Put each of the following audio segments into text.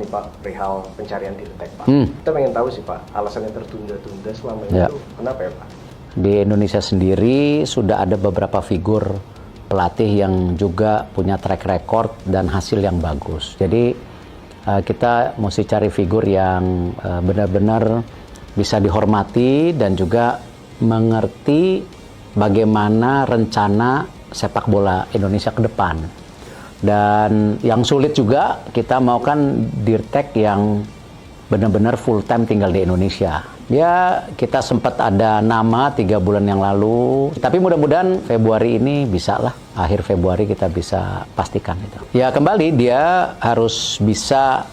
nih Pak, perihal pencarian Dirtek Pak. Kita pengen tahu sih Pak, alasannya tertunda-tunda selama ini itu kenapa ya Pak? Di Indonesia sendiri sudah ada beberapa figur pelatih yang juga punya track record dan hasil yang bagus. Jadi kita mesti cari figur yang benar-benar bisa dihormati dan juga mengerti bagaimana rencana sepak bola Indonesia ke depan. Dan yang sulit juga kita mau kan Dirtek yang benar-benar full time tinggal di Indonesia. Ya kita sempat ada nama 3 bulan yang lalu, tapi mudah-mudahan Februari ini bisa lah, akhir Februari kita bisa pastikan itu. Ya kembali dia harus bisa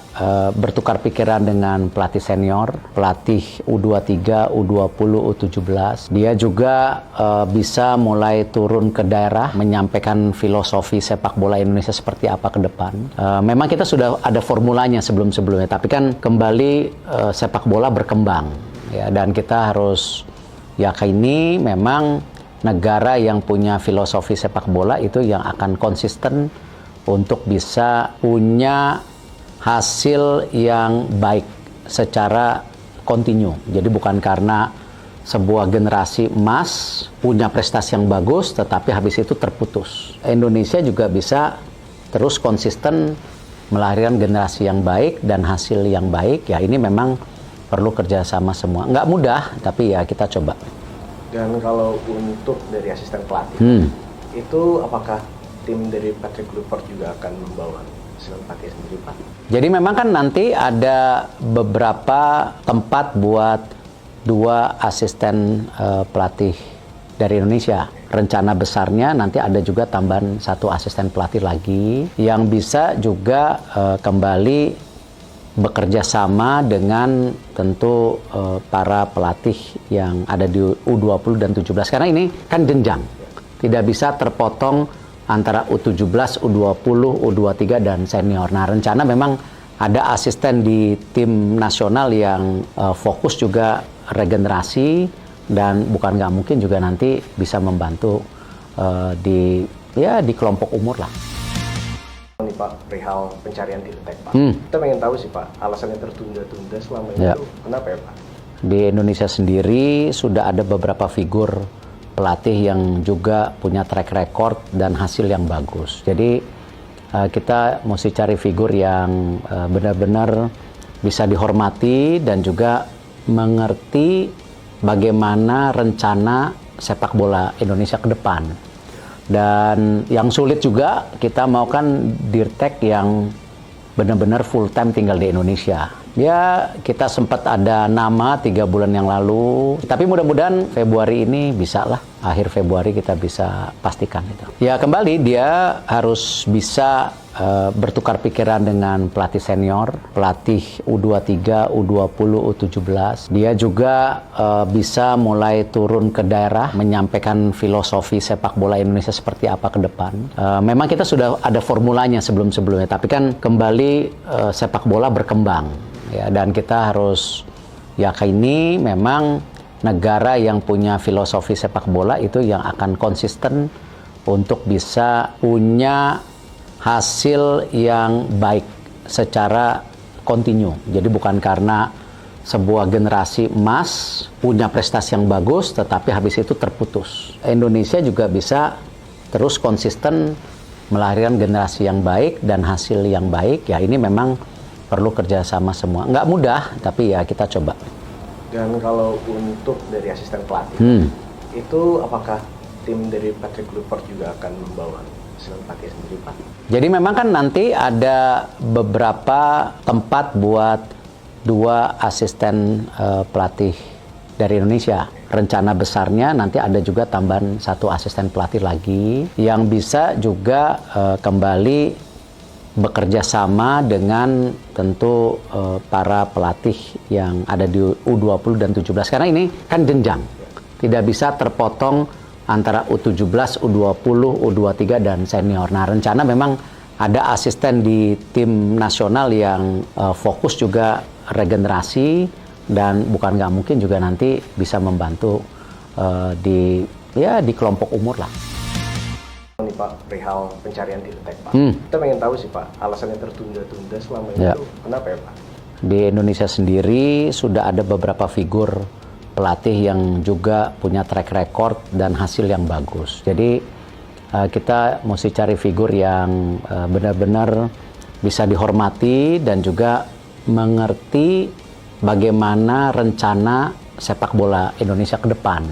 bertukar pikiran dengan pelatih senior, pelatih U23, U20, U17. Dia juga bisa mulai turun ke daerah, menyampaikan filosofi sepak bola Indonesia seperti apa ke depan. Memang kita sudah ada formulanya sebelum-sebelumnya, tapi kan kembali sepak bola berkembang. Ya, dan kita harus yakini memang negara yang punya filosofi sepak bola itu yang akan konsisten untuk bisa punya hasil yang baik secara kontinu. Jadi bukan karena sebuah generasi emas punya prestasi yang bagus tetapi habis itu terputus. Indonesia juga bisa terus konsisten melahirkan generasi yang baik dan hasil yang baik. Ya ini memang perlu kerjasama semua. Nggak mudah, tapi ya kita coba. Dan kalau untuk dari asisten pelatih, itu apakah tim dari Patrick Kluivert juga akan membawa asisten pelatih sendiri, Pak? Jadi memang kan nanti ada beberapa tempat buat 2 asisten pelatih dari Indonesia. Rencana besarnya nanti ada juga tambahan 1 asisten pelatih lagi yang bisa juga kembali bekerja sama dengan tentu para pelatih yang ada di U20 dan 17. Karena ini kan jenjang. Tidak bisa terpotong antara U17, U20, U23 dan senior. Nah, rencana memang ada asisten di tim nasional yang fokus juga regenerasi dan bukan nggak mungkin juga nanti bisa membantu di kelompok umur lah. Nih Pak, perihal pencarian Dirtek Pak. Kita pengen tahu sih Pak, alasannya tertunda-tunda selama ini itu kenapa ya Pak? Di Indonesia sendiri sudah ada beberapa figur pelatih yang juga punya track record dan hasil yang bagus. Jadi kita mesti cari figur yang benar-benar bisa dihormati dan juga mengerti bagaimana rencana sepak bola Indonesia ke depan. Dan yang sulit juga kita mau kan Dirtek yang benar-benar full time tinggal di Indonesia. Ya kita sempat ada nama 3 bulan yang lalu, tapi mudah-mudahan Februari ini bisa lah, akhir Februari kita bisa pastikan itu. Ya kembali dia harus bisa bertukar pikiran dengan pelatih senior, pelatih U23, U20, U17. Dia juga bisa mulai turun ke daerah, menyampaikan filosofi sepak bola Indonesia seperti apa ke depan. Memang kita sudah ada formulanya sebelum-sebelumnya, tapi kan kembali sepak bola berkembang. Ya, dan kita harus yakini memang negara yang punya filosofi sepak bola itu yang akan konsisten untuk bisa punya hasil yang baik secara kontinu. Jadi bukan karena sebuah generasi emas punya prestasi yang bagus tetapi habis itu terputus. Indonesia juga bisa terus konsisten melahirkan generasi yang baik dan hasil yang baik. Ya ini memang perlu kerjasama semua. Nggak mudah, tapi ya kita coba. Dan kalau untuk dari asisten pelatih, itu apakah tim dari Patrick Kluivert juga akan membawa asisten pelatih sendiri, Pak? Jadi memang kan nanti ada beberapa tempat buat 2 asisten pelatih dari Indonesia. Rencana besarnya nanti ada juga tambahan 1 asisten pelatih lagi yang bisa juga kembali bekerja sama dengan tentu para pelatih yang ada di U20 dan 17. Karena ini kan jenjang. Tidak bisa terpotong antara U17, U20, U23 dan senior. Nah, rencana memang ada asisten di tim nasional yang fokus juga regenerasi dan bukan nggak mungkin juga nanti bisa membantu di kelompok umur lah. Nih nih Pak, perihal pencarian Dirtek Pak. Kita pengen tahu sih Pak, alasannya tertunda-tunda selama ini Ya. tuh kenapa ya Pak? Di Indonesia sendiri sudah ada beberapa figur pelatih yang juga punya track record dan hasil yang bagus. Jadi kita mesti cari figur yang benar-benar bisa dihormati dan juga mengerti bagaimana rencana sepak bola Indonesia ke depan.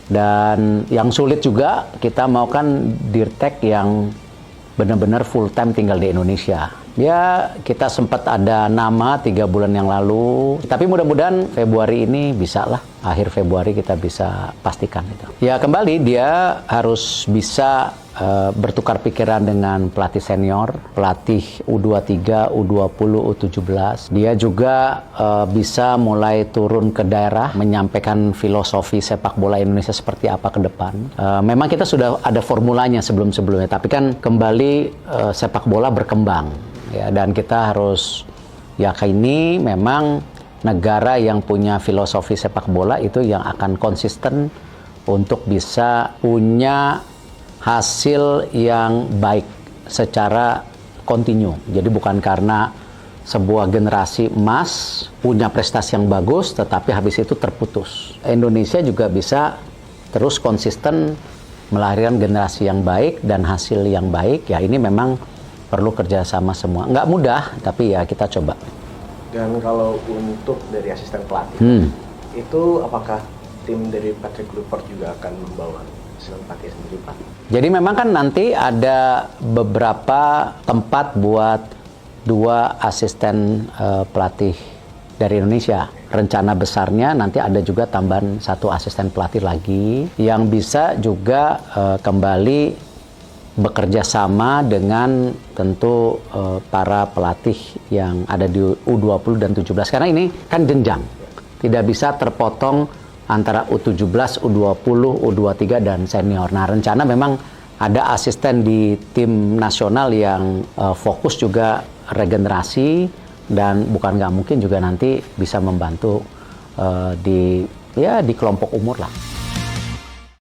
Dan yang sulit juga, kita mau kan Dirtek yang benar-benar full time tinggal di Indonesia. Ya, kita sempat ada nama 3 bulan yang lalu, tapi mudah-mudahan Februari ini bisa lah, akhir Februari kita bisa pastikan itu. Ya kembali dia harus bisa bertukar pikiran dengan pelatih senior, pelatih U23, U20, U17. Dia juga bisa mulai turun ke daerah, menyampaikan filosofi sepak bola Indonesia seperti apa ke depan. Memang kita sudah ada formulanya sebelum-sebelumnya, tapi kan kembali sepak bola berkembang. Ya, dan kita harus yakini memang negara yang punya filosofi sepak bola itu yang akan konsisten untuk bisa punya hasil yang baik secara kontinu. Jadi bukan karena sebuah generasi emas punya prestasi yang bagus tetapi habis itu terputus. Indonesia juga bisa terus konsisten melahirkan generasi yang baik dan hasil yang baik. Ya ini memang perlu kerjasama semua. Nggak mudah, tapi ya kita coba. Dan kalau untuk dari asisten pelatih, itu apakah tim dari Patrick Kluivert juga akan membawa asisten pelatih sendiri Pak? Jadi memang kan nanti ada beberapa tempat buat 2 asisten pelatih dari Indonesia. Rencana besarnya nanti ada juga tambahan 1 asisten pelatih lagi yang bisa juga kembali bekerja sama dengan tentu para pelatih yang ada di U20 dan 17. Karena ini kan jenjang. Tidak bisa terpotong antara U17, U20, U23 dan senior. Nah, rencana memang ada asisten di tim nasional yang fokus juga regenerasi dan bukan nggak mungkin juga nanti bisa membantu di kelompok umur lah.